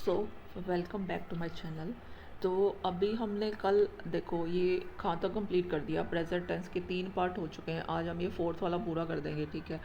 So welcome back to my channel. तो अभी हमने कल देखो ये खाता कंप्लीट कर दिया। प्रेजेंट टेंस के 3 पार्ट हो चुके हैं। आज हम ये फोर्थ वाला पूरा कर देंगे, ठीक है।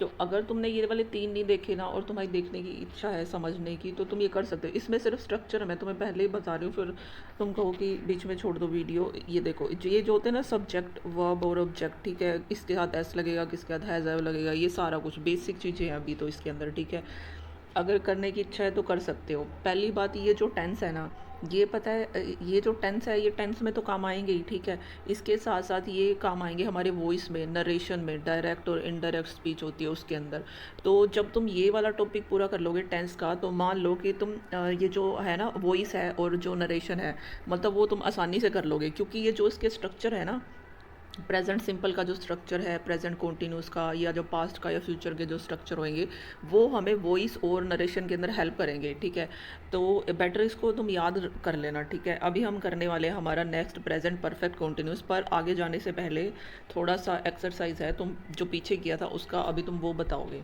तो अगर तुमने ये वाले 3 नहीं देखे ना और तुम्हारी देखने की इच्छा है समझने की, तो तुम ये कर सकते हो। इसमें सिर्फ स्ट्रक्चर मैं तुम्हें पहले ही बता रही हूँ, फिर तुम कहो कि बीच में छोड़ दो वीडियो। ये देखो ये जो होते हैं ना, सब्जेक्ट वर्ब और ऑब्जेक्ट, ठीक है। इसके साथ एस लगेगा, किसके साथ हैज़ हैव लगेगा, ये सारा कुछ बेसिक चीज़ें हैं अभी तो इसके अंदर, ठीक है। अगर करने की इच्छा है तो कर सकते हो। पहली बात, ये जो टेंस है ना, ये पता है, ये जो टेंस है ये टेंस में तो काम आएंगे ही, ठीक है। इसके साथ साथ ये काम आएंगे हमारे वॉइस में, नरेशन में, डायरेक्ट और इनडायरेक्ट स्पीच होती है उसके अंदर। तो जब तुम ये वाला टॉपिक पूरा कर लोगे टेंस का, तो मान लो कि तुम ये जो है ना वॉइस है और जो नरेशन है, मतलब वो तुम आसानी से कर लोगे, क्योंकि ये जो इसके स्ट्रक्चर है ना, प्रेजेंट सिंपल का जो स्ट्रक्चर है, प्रेजेंट कॉन्टिन्यूस का, या जो पास्ट का या फ्यूचर के जो स्ट्रक्चर होंगे, वो हमें वॉइस और नरेशन के अंदर हेल्प करेंगे, ठीक है। तो बेटर इसको तुम याद कर लेना, ठीक है। अभी हम करने वाले हैं हमारा नेक्स्ट प्रेजेंट परफेक्ट कॉन्टिन्यूस। पर आगे जाने से पहले थोड़ा सा एक्सरसाइज है, तुम जो पीछे किया था उसका अभी तुम वो बताओगे।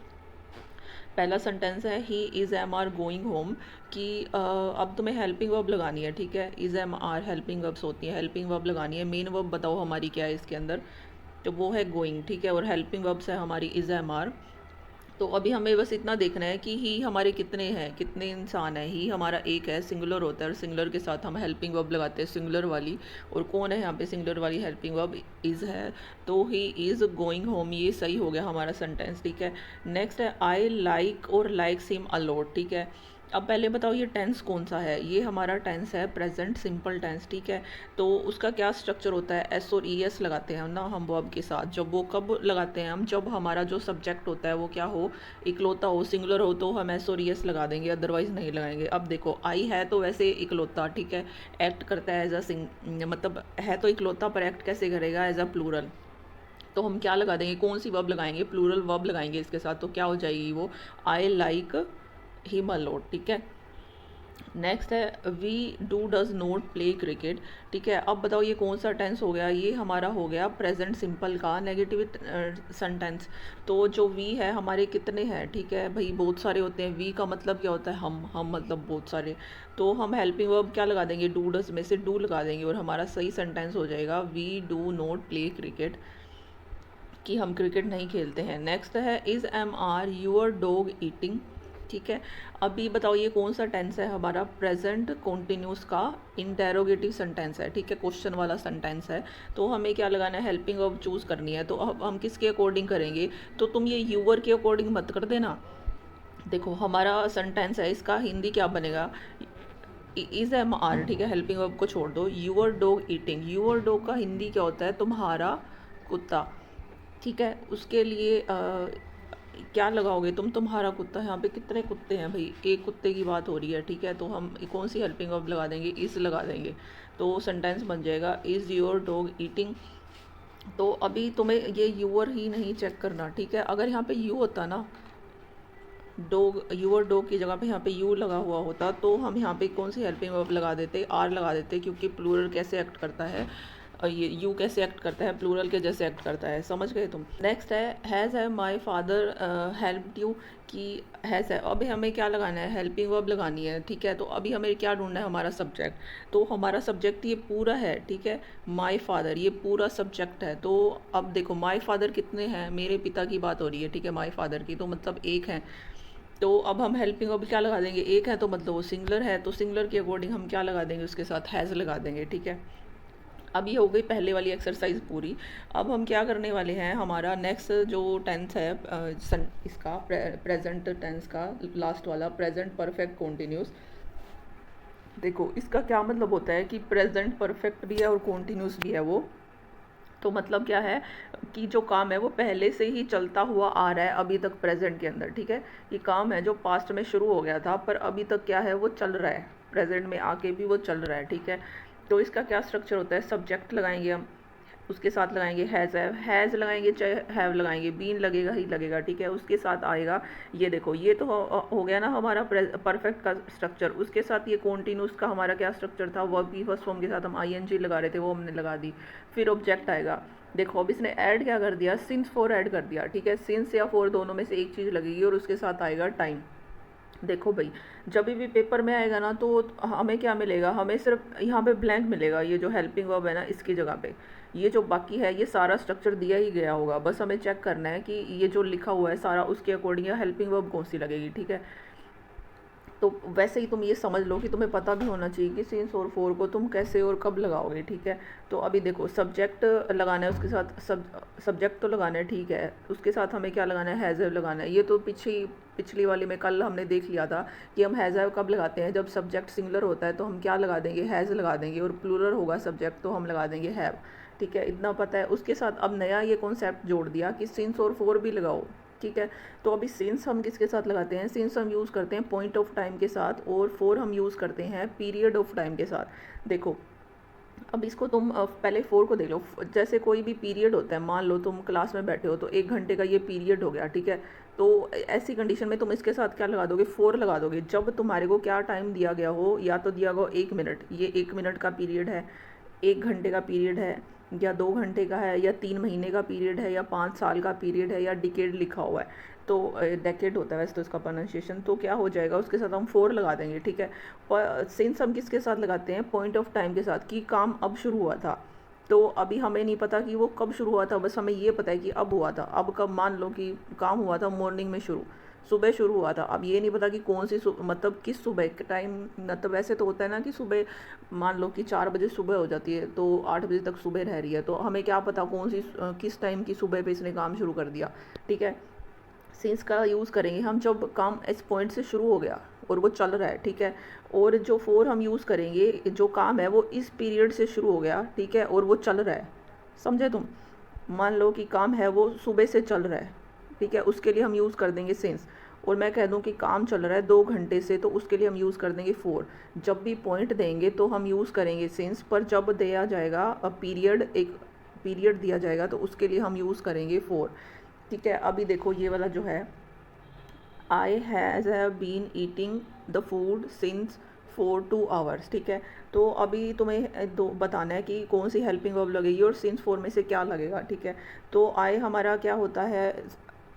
पहला सेंटेंस है he is am are going home, कि अब तुम्हें हेल्पिंग वर्ब लगानी है, ठीक है। Is am are helping verbs होती हैं, हेल्पिंग वर्ब लगानी है। मेन वर्ब बताओ हमारी क्या है इसके अंदर, तो वो है गोइंग, ठीक है। और हेल्पिंग वर्ब्स है हमारी इज़ एम आर। तो अभी हमें बस इतना देखना है कि ही हमारे कितने हैं, कितने इंसान हैं। ही हमारा एक है, सिंगुलर होता है, और सिंगुलर के साथ हम हेल्पिंग वर्ब लगाते हैं सिंगुलर वाली। और कौन है यहाँ पे सिंगुलर वाली हेल्पिंग वर्ब, इज़ है। तो ही इज़ गोइंग होम, ये सही हो गया हमारा सेंटेंस, ठीक है। नेक्स्ट है आई लाइक और लाइक्स हिम अ लॉट, ठीक है। अब पहले बताओ ये टेंस कौन सा है। ये हमारा टेंस है प्रेजेंट सिंपल टेंस, ठीक है। तो उसका क्या स्ट्रक्चर होता है, एस और ई एस लगाते हैं ना हम वर्ब के साथ। जब वो कब लगाते हैं हम, जब हमारा जो सब्जेक्ट होता है वो क्या हो, इकलौता हो, सिंगुलर हो, तो हम एस और ई एस लगा देंगे, अदरवाइज नहीं लगाएंगे। अब देखो आई है तो वैसे इकलौता, ठीक है, एक्ट करता है एज अ मतलब है तो इकलौता, पर एक्ट कैसे करेगा, एज अ प्लूरल। तो हम क्या लगा देंगे, कौन सी वर्ब लगाएंगे, प्लूरल वर्ब लगाएंगे इसके साथ। तो क्या हो जाएगी वो, I like him a lot, ठीक है। नेक्स्ट है we do does not play cricket, ठीक है। अब बताओ ये कौन सा टेंस हो गया, ये हमारा हो गया प्रेजेंट सिंपल का नेगेटिव सेंटेंस। तो जो वी है हमारे कितने हैं, ठीक है भाई, बहुत सारे होते हैं। वी का मतलब क्या होता है, हम मतलब बहुत सारे। तो हम हेल्पिंग वर्ब क्या लगा देंगे, डू डज में से डू लगा देंगे, और हमारा सही सेंटेंस हो जाएगा we do not play cricket, कि हम क्रिकेट नहीं खेलते हैं। नेक्स्ट है is am are your dog eating, ठीक है। अभी बताओ ये कौन सा टेंस है हमारा, प्रेजेंट कॉन्टिन्यूस का इंटेरोगेटिव सेंटेंस है, ठीक है, क्वेश्चन वाला सेंटेंस है। तो हमें क्या लगाना है, हेल्पिंग वर्ब चूज़ करनी है। तो अब हम किसके अकॉर्डिंग करेंगे, तो तुम ये यूअर के अकॉर्डिंग मत कर देना। देखो हमारा सेंटेंस है, इसका हिंदी क्या बनेगा, इज़ एम आर, ठीक है, हेल्पिंग वर्ब को छोड़ दो। Your dog eating, your dog का हिंदी क्या होता है, तुम्हारा कुत्ता, ठीक है। उसके लिए क्या लगाओगे तुम, तुम्हारा कुत्ता। यहाँ पे कितने कुत्ते हैं भाई, एक कुत्ते की बात हो रही है, ठीक है। तो हम कौन सी हेल्पिंग वर्ब लगा देंगे, इज़ लगा देंगे। तो सेंटेंस बन जाएगा इज़ योर डॉग ईटिंग। तो अभी तुम्हें ये यूअर ही नहीं चेक करना, ठीक है। अगर यहाँ पे यू होता ना, डॉग, यूअर डॉग की जगह पे यहाँ पे यू लगा हुआ होता, तो हम यहाँ पे कौन सी हेल्पिंग वर्ब लगा देते, आर लगा देते, क्योंकि प्लूरल कैसे एक्ट करता है, ये यू कैसे एक्ट करता है, प्लूरल के जैसे एक्ट करता है, समझ गए तुम। नेक्स्ट है हैज़ है माई फादर हेल्प्ड यू, कि हैज़ है। अभी हमें क्या लगाना है, हेल्पिंग वर्ब लगानी है, ठीक है। तो अभी हमें क्या ढूंढना है, हमारा सब्जेक्ट। तो हमारा सब्जेक्ट ये पूरा है, ठीक है, माई फादर ये पूरा सब्जेक्ट है। तो अब देखो माई फादर कितने हैं, मेरे पिता की बात हो रही है, ठीक है, माई फादर की, तो मतलब एक है। तो अब हम हेल्पिंग वर्ब क्या लगा देंगे, एक है तो मतलब वो सिंगुलर है, तो सिंगुलर के अकॉर्डिंग हम क्या लगा देंगे, उसके साथ हैज़ लगा देंगे, ठीक है। अब ये हो गई पहले वाली एक्सरसाइज पूरी। अब हम क्या करने वाले हैं, हमारा नेक्स्ट जो टेंस है इसका प्रेजेंट टेंस का लास्ट वाला, प्रेजेंट परफेक्ट कॉन्टिन्यूस। देखो इसका क्या मतलब होता है कि प्रेजेंट परफेक्ट भी है और कॉन्टिन्यूस भी है वो। तो मतलब क्या है कि जो काम है वो पहले से ही चलता हुआ आ रहा है अभी तक प्रेजेंट के अंदर, ठीक है। ये काम है जो पास्ट में शुरू हो गया था, पर अभी तक क्या है वो चल रहा है, प्रेजेंट में आके भी वो चल रहा है, ठीक है। तो इसका क्या स्ट्रक्चर होता है, सब्जेक्ट लगाएंगे हम, उसके साथ लगाएंगे हैज़ लगाएंगे चाहे हैव लगाएंगे, बीन लगेगा ही लगेगा, ठीक है। उसके साथ आएगा, ये देखो ये तो हो गया ना हमारा परफेक्ट का स्ट्रक्चर। उसके साथ ये कॉन्टिन्यूस का हमारा क्या स्ट्रक्चर था, वर्ब की फर्स्ट फॉर्म के साथ हम आईएनजी लगा रहे थे, वो हमने लगा दी। फिर ऑब्जेक्ट आएगा, देखो अब इसने ऐड क्या कर दिया, सिंस फॉर ऐड कर दिया, ठीक है। सिंस या फॉर दोनों में से एक चीज़ लगेगी और उसके साथ आएगा टाइम। देखो भाई, जब भी पेपर में आएगा ना तो हमें क्या मिलेगा, हमें सिर्फ यहाँ पे ब्लैंक मिलेगा, ये जो हेल्पिंग वर्ब है ना इसकी जगह पे। ये जो बाकी है ये सारा स्ट्रक्चर दिया ही गया होगा, बस हमें चेक करना है कि ये जो लिखा हुआ है सारा उसके अकॉर्डिंग हेल्पिंग वर्ब कौन सी लगेगी, ठीक है। तो वैसे ही तुम ये समझ लो कि तुम्हें पता भी होना चाहिए कि सिंस और फोर को तुम कैसे और कब लगाओगे, ठीक है। तो अभी देखो सब्जेक्ट लगाना है, उसके साथ सब्जेक्ट तो लगाना है, ठीक है। उसके साथ हमें क्या लगाना है, हैज़ हैव लगाना है। ये तो पिछली वाली में कल हमने देख लिया था कि हम हैज़ हैव कब लगाते हैं, जब सब्जेक्ट सिंगुलर होता है तो हम क्या लगा देंगे, हैज़ लगा देंगे, और प्लूरल होगा सब्जेक्ट तो हम लगा देंगे हैव, ठीक है। इतना पता है। उसके साथ अब नया ये कॉन्सेप्ट जोड़ दिया कि सिंस और फोर भी लगाओ, ठीक है। तो अभी सिंस हम किसके साथ लगाते हैं, सिंस हम यूज़ करते हैं पॉइंट ऑफ टाइम के साथ, और फोर हम यूज़ करते हैं पीरियड ऑफ टाइम के साथ। देखो अब इसको तुम पहले फोर को देख लो। जैसे कोई भी पीरियड होता है, मान लो तुम क्लास में बैठे हो तो 1 घंटे का ये पीरियड हो गया, ठीक है। तो ऐसी कंडीशन में तुम इसके साथ क्या लगा दोगे, फोर लगा दोगे। जब तुम्हारे को क्या टाइम दिया गया हो, या तो दिया गया हो 1 मिनट, ये 1 मिनट का पीरियड है, 1 घंटे का पीरियड है, या 2 घंटे का है, या 3 महीने का पीरियड है, या 5 साल का पीरियड है, या डिकेड लिखा हुआ है। तो डेकेड होता है वैसे तो इसका प्रोनाउंसिएशन, तो क्या हो जाएगा उसके साथ हम फोर लगा देंगे, ठीक है। और सिंस हम किसके साथ लगाते हैं, पॉइंट ऑफ टाइम के साथ, कि काम अब शुरू हुआ था। तो अभी हमें नहीं पता कि वो कब शुरू हुआ था, बस हमें ये पता है कि अब हुआ था। अब कब, मान लो कि काम हुआ था मॉर्निंग में शुरू, सुबह शुरू हुआ था। अब ये नहीं पता कि कौन सी मतलब किस सुबह के टाइम, मतलब ऐसे तो होता है ना कि सुबह मान लो कि 4 बजे सुबह हो जाती है तो 8 बजे तक सुबह रह रही है, तो हमें क्या पता कौन सी किस टाइम की सुबह पे इसने काम शुरू कर दिया, ठीक है। सिंस का यूज़ करेंगे हम जब काम इस पॉइंट से शुरू हो गया और वो चल रहा है, ठीक है। और जो फोर हम यूज़ करेंगे, जो काम है वो इस पीरियड से शुरू हो गया, ठीक है, और वो चल रहा है। समझे तुम, मान लो कि काम है वो सुबह से चल रहा है, ठीक है, उसके लिए हम यूज़ कर देंगे सिंस। और मैं कह दूं कि काम चल रहा है 2 घंटे से, तो उसके लिए हम यूज़ कर देंगे फोर। जब भी पॉइंट देंगे तो हम यूज़ करेंगे सिंस, पर जब दिया जाएगा पीरियड, एक पीरियड दिया जाएगा तो उसके लिए हम यूज़ करेंगे फोर, ठीक है। अभी देखो ये वाला जो है, I have been eating the food since 4 to 2 hours, ठीक है। तो अभी तुम्हें दो बताना है कि कौन सी हेल्पिंग वर्ब लगेगी और सिंस फोर में से क्या लगेगा, ठीक है। तो आई हमारा क्या होता है,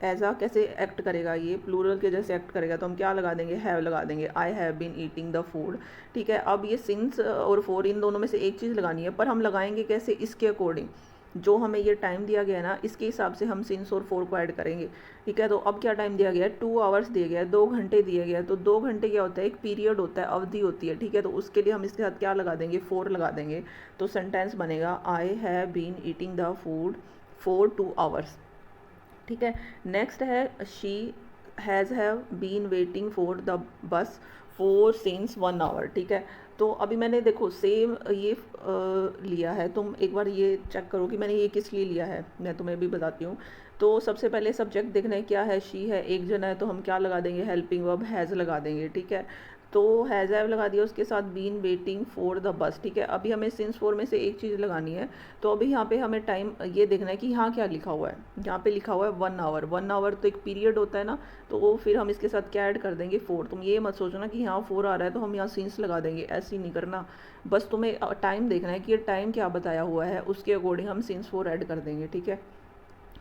एज आ कैसे एक्ट करेगा, ये प्लूरल के जैसे एक्ट करेगा, तो हम क्या लगा देंगे, हैव लगा देंगे, I have been eating the food, ठीक है। अब ये सिंस और फोर इन दोनों में से एक चीज़ लगानी है, पर हम लगाएंगे कैसे, इसके अकॉर्डिंग जो हमें ये टाइम दिया गया है ना इसके हिसाब से हम सिंस और फोर को ऐड करेंगे, ठीक है। तो अब क्या टाइम दिया गया है, 2 आवर्स दिया गया है, 2 घंटे दिए गया है। तो 2 घंटे क्या होता है, एक पीरियड होता है, अवधि होती है, ठीक है। तो उसके लिए हम इसके साथ क्या लगा देंगे, फोर लगा देंगे। तो सेंटेंस बनेगा I have been eating the food for 2 hours, ठीक है। नेक्स्ट है she has have been waiting for the bus for since 1 hour, ठीक है। तो अभी मैंने देखो सेम ये लिया है, तुम एक बार ये चेक करो कि मैंने ये किस लिए लिया है, मैं तुम्हें भी बताती हूँ। तो सबसे पहले सब्जेक्ट देखना है क्या है, शी है, एक जना है, तो हम क्या लगा देंगे, हेल्पिंग वर्ब हैज़ लगा देंगे, ठीक है। तो हैज़ हैव लगा दिया, उसके साथ बीन वेटिंग फॉर द बस, ठीक है। अभी हमें सिंस फोर में से एक चीज़ लगानी है। तो अभी यहाँ पे हमें टाइम ये देखना है कि यहाँ क्या लिखा हुआ है, यहाँ पे लिखा हुआ है 1 आवर। 1 आवर तो एक पीरियड होता है ना, तो वो फिर हम इसके साथ क्या ऐड कर देंगे, फोर। तुम ये मत सोचो ना कि यहाँ फोर आ रहा है तो हम यहाँ सिंस लगा देंगे, ऐसे ही नहीं करना। बस तुम्हें टाइम देखना है कि ये टाइम क्या बताया हुआ है, उसके अकॉर्डिंग हम सिंस फोर ऐड कर देंगे, ठीक है।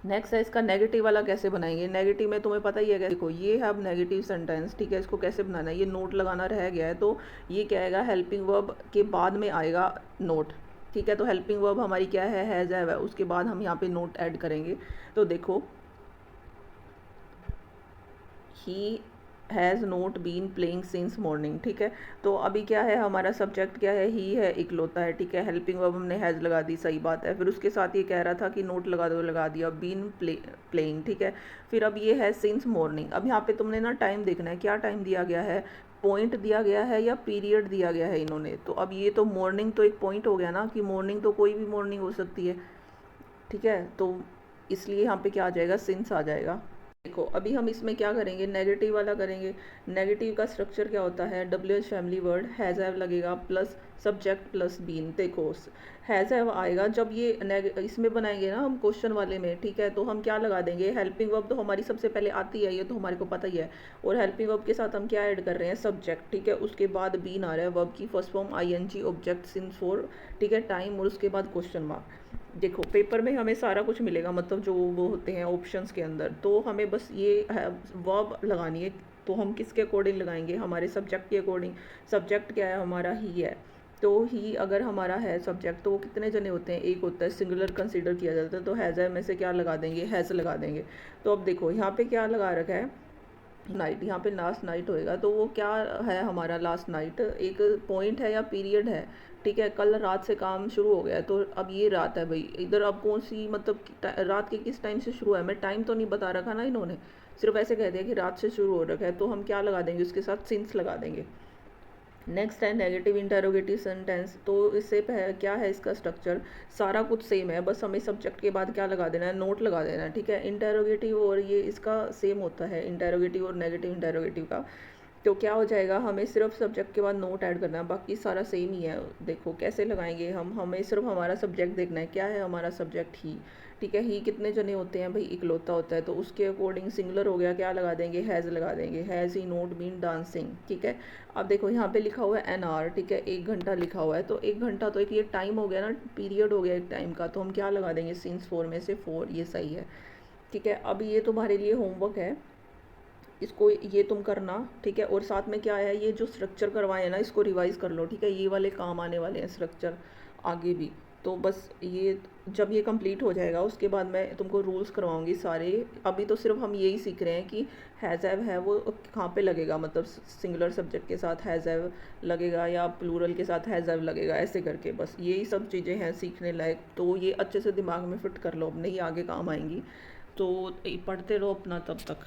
नेक्स्ट है इसका नेगेटिव वाला कैसे बनाएंगे। नेगेटिव में तुम्हें पता ही है, देखो ये है अब नेगेटिव सेंटेंस, ठीक है। इसको कैसे बनाना है, ये नोट लगाना रह गया है, तो ये क्या आएगा, हेल्पिंग वर्ब के बाद में आएगा नोट, ठीक है। तो हेल्पिंग वर्ब हमारी क्या है, हैज़ है, उसके बाद हम यहाँ पे नोट ऐड करेंगे। तो देखो he has not been playing since morning, ठीक है। तो अभी क्या है, हमारा सब्जेक्ट क्या है, ही है, इकलौता है, ठीक है। हेल्पिंग वर्ब हमने हैज़ लगा दी, सही बात है। फिर उसके साथ ये कह रहा था कि नोट लगा दो, लगा दिया, बीन प्लेइंग, ठीक है। फिर अब ये है सिंस मॉर्निंग। अब यहाँ पे तुमने ना टाइम देखना है, क्या टाइम दिया गया है, पॉइंट दिया गया है या पीरियड दिया गया है इन्होंने। तो अब ये तो मॉर्निंग तो एक पॉइंट हो गया ना, कि मॉर्निंग तो कोई भी मॉर्निंग हो सकती है, ठीक है। तो इसलिए यहाँ पे क्या आ जाएगा, सिंस आ जाएगा। देखो अभी हम इसमें क्या करेंगे, नेगेटिव वाला करेंगे। नेगेटिव का स्ट्रक्चर क्या होता है, W H family word, has have लगेगा प्लस सब्जेक्ट प्लस बीन। देखो हैज़ हैव आएगा जब ये इसमें बनाएंगे ना हम क्वेश्चन वाले में, ठीक है। तो हम क्या लगा देंगे, हेल्पिंग वर्ब तो हमारी सबसे पहले आती है, ये तो हमारे को पता ही है। और हेल्पिंग वर्ब के साथ हम क्या ऐड कर रहे हैं, सब्जेक्ट, ठीक है। उसके बाद बीन आ रहा है, वर्ब की first form I N G, object since four, ठीक है, टाइम, और उसके बाद क्वेश्चन मार्क। देखो पेपर में हमें सारा कुछ मिलेगा, मतलब जो वो होते हैं ऑप्शंस के अंदर, तो हमें बस ये वर्ब लगानी है तो हम किसके अकॉर्डिंग लगाएंगे, हमारे सब्जेक्ट के अकॉर्डिंग। सब्जेक्ट क्या है हमारा, ही है। तो ही अगर हमारा है सब्जेक्ट, तो वो कितने जने होते हैं, एक होता है, सिंगुलर कंसीडर किया जाता है। तो हैज़ है में से क्या लगा देंगे, हैज़ लगा देंगे। तो अब देखो यहाँ पे क्या लगा रखा है, नाइट, यहाँ पे लास्ट नाइट होएगा। तो वो क्या है हमारा, लास्ट नाइट एक पॉइंट है या पीरियड है, ठीक है। कल रात से काम शुरू हो गया है, तो अब ये रात है भाई, इधर अब कौन सी मतलब रात के किस टाइम से शुरू है, मैं टाइम तो नहीं बता रखा ना इन्होंने, सिर्फ ऐसे कह दिया कि रात से शुरू हो रखा है। तो हम क्या लगा देंगे, उसके साथ सिंस लगा देंगे। नेक्स्ट है नेगेटिव इंटेरोगेटिव सेंटेंस। तो इससे क्या है इसका स्ट्रक्चर, सारा कुछ सेम है, बस हमें सब्जेक्ट के बाद क्या लगा देना है, नोट लगा देना है, ठीक है। इंटेरोगेटिव और ये इसका सेम होता है, इंटेरोगेटिव और नेगेटिव इंटेरोगेटिव का। तो क्या हो जाएगा, हमें सिर्फ सब्जेक्ट के बाद नोट ऐड करना है, बाकी सारा सेम ही है। देखो कैसे लगाएंगे हम, हमें सिर्फ हमारा सब्जेक्ट देखना है, क्या है हमारा सब्जेक्ट, ही, ठीक है। ही कितने जने होते हैं भाई, इकलौता होता है, तो उसके अकॉर्डिंग सिंगुलर हो गया, क्या लगा देंगे, हैज़ लगा देंगे। Has he not been dancing, ठीक है। अब देखो यहाँ पे लिखा हुआ है एन आवर, ठीक है, 1 घंटा लिखा हुआ है। तो 1 घंटा तो एक ये टाइम हो गया ना, पीरियड हो गया एक टाइम का। तो हम क्या लगा देंगे, सिंस 4 में से 4, ये सही है, ठीक है। अब ये तुम्हारे लिए होमवर्क है, इसको ये तुम करना, ठीक है। और साथ में क्या है, ये जो स्ट्रक्चर करवाए हैं ना, इसको रिवाइज कर लो, ठीक है। ये वाले काम आने वाले हैं स्ट्रक्चर आगे भी। तो बस ये जब ये कंप्लीट हो जाएगा, उसके बाद मैं तुमको रूल्स करवाऊंगी सारे। अभी तो सिर्फ हम यही सीख रहे हैं कि हैज़ हैव है वो कहाँ पे लगेगा, मतलब सिंगुलर सब्जेक्ट के साथ हैज़ हैव लगेगा या प्लूरल के साथ हैज़ हैव लगेगा, ऐसे करके बस यही सब चीज़ें हैं सीखने लायक। तो ये अच्छे से दिमाग में फिट कर लो, अब नहीं आगे काम आएंगी। तो पढ़ते रहो अपना तब तक।